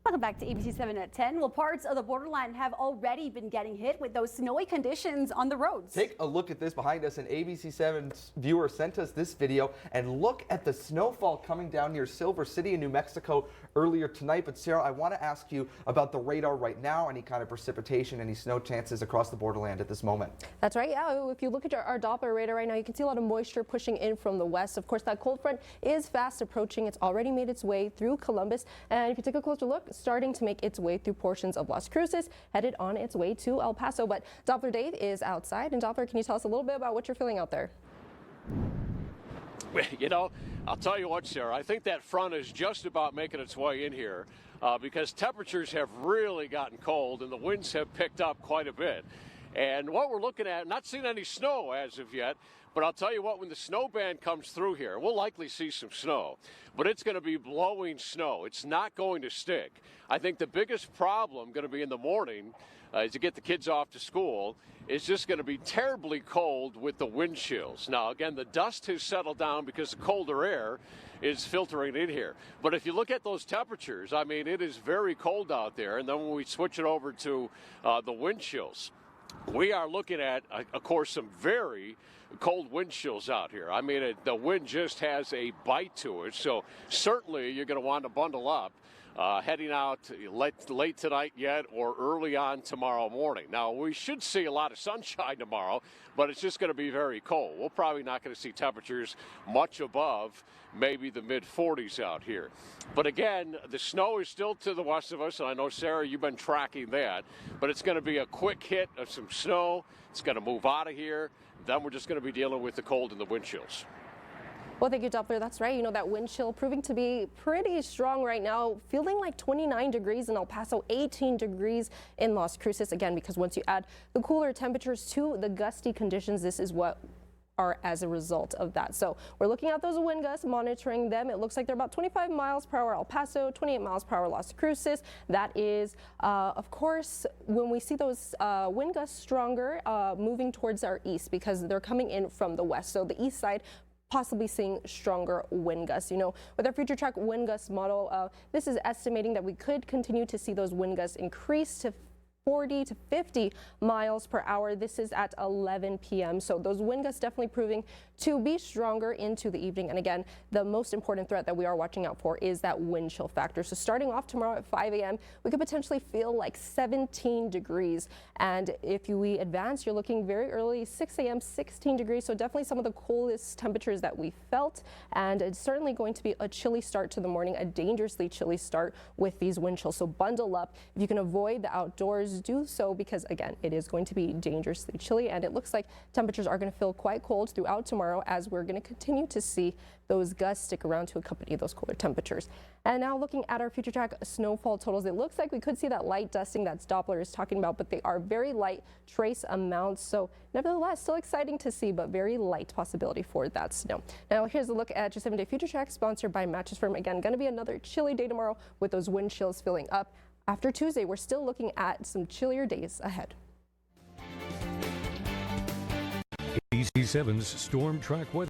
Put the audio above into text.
Welcome back to ABC-7 at 10. Well, parts of the borderline have already been getting hit with those snowy conditions on the roads. Take a look at this behind us. An ABC-7 viewer sent us this video, and look at the snowfall coming down near Silver City in New Mexico earlier tonight. But Sarah, I want to ask you about the radar right now. Any kind of precipitation, any snow chances across the borderland at this moment? That's right. Yeah, if you look at our Doppler radar right now, you can see a lot of moisture pushing in from the west. Of course, that cold front is fast approaching. It's already made its way through Columbus, and if you take a closer look, starting to make its way through portions of Las Cruces, headed on its way to El Paso. But Doppler Dave is outside. And Doppler, can you tell us a little bit about what you're feeling out there? You know, I'll tell you what, Sarah, I think that front is just about making its way in here because temperatures have really gotten cold and the winds have picked up quite a bit. And what we're looking at, not seeing any snow as of yet, but I'll tell you what, when the snow band comes through here, we'll likely see some snow, but it's going to be blowing snow. It's not going to stick. I think the biggest problem going to be in the morning to get the kids off to school is just going to be terribly cold with the wind chills. Now, again, the dust has settled down because the colder air is filtering in here. But if you look at those temperatures, I mean, it is very cold out there. And then when we switch it over to the wind chills, we are looking at, of course, some very cold wind chills out here. I mean, the wind just has a bite to it, so certainly you're going to want to bundle up heading out late tonight yet or early on tomorrow morning. Now, we should see a lot of sunshine tomorrow, but it's just going to be very cold. We're probably not going to see temperatures much above maybe the mid-40s out here. But again, the snow is still to the west of us, and I know, Sarah, you've been tracking that, but it's going to be a quick hit of some snow. It's going to move out of here. Then we're just going to be dealing with the cold and the wind chills. Well, thank you, Doppler. That's right. You know, that wind chill proving to be pretty strong right now, feeling like 29 degrees in El Paso, 18 degrees in Las Cruces. Again, because once you add the cooler temperatures to the gusty conditions, this is what are as a result of that. So we're looking at those wind gusts, monitoring them. It looks like they're about 25 miles per hour El Paso, 28 miles per hour Las Cruces. That is, of course, when we see those wind gusts stronger, moving towards our east because they're coming in from the west. So the east side possibly seeing stronger wind gusts. You know, with our future track wind gust model, this is estimating that we could continue to see those wind gusts increase to 40 to 50 miles per hour. This is at 11 p.m. So those wind gusts definitely proving to be stronger into the evening. And again, the most important threat that we are watching out for is that wind chill factor. So starting off tomorrow at 5 a.m., we could potentially feel like 17 degrees. And if we advance, you're looking very early, 6 a.m., 16 degrees. So definitely some of the coolest temperatures that we felt. And it's certainly going to be a chilly start to the morning, a dangerously chilly start with these wind chills. So bundle up. If you can avoid the outdoors, do so because, again, it is going to be dangerously chilly. And it looks like temperatures are going to feel quite cold throughout tomorrow as we're going to continue to see those gusts stick around to accompany those cooler temperatures. And now looking at our future track snowfall totals, it looks like we could see that light dusting that Doppler is talking about, but they are very light trace amounts. So nevertheless, still exciting to see, but very light possibility for that snow. Now here's a look at your 7-day future track sponsored by Mattress Firm. Again, going to be another chilly day tomorrow with those wind chills filling up. After Tuesday, we're still looking at some chillier days ahead. ABC7's Storm Track Weather.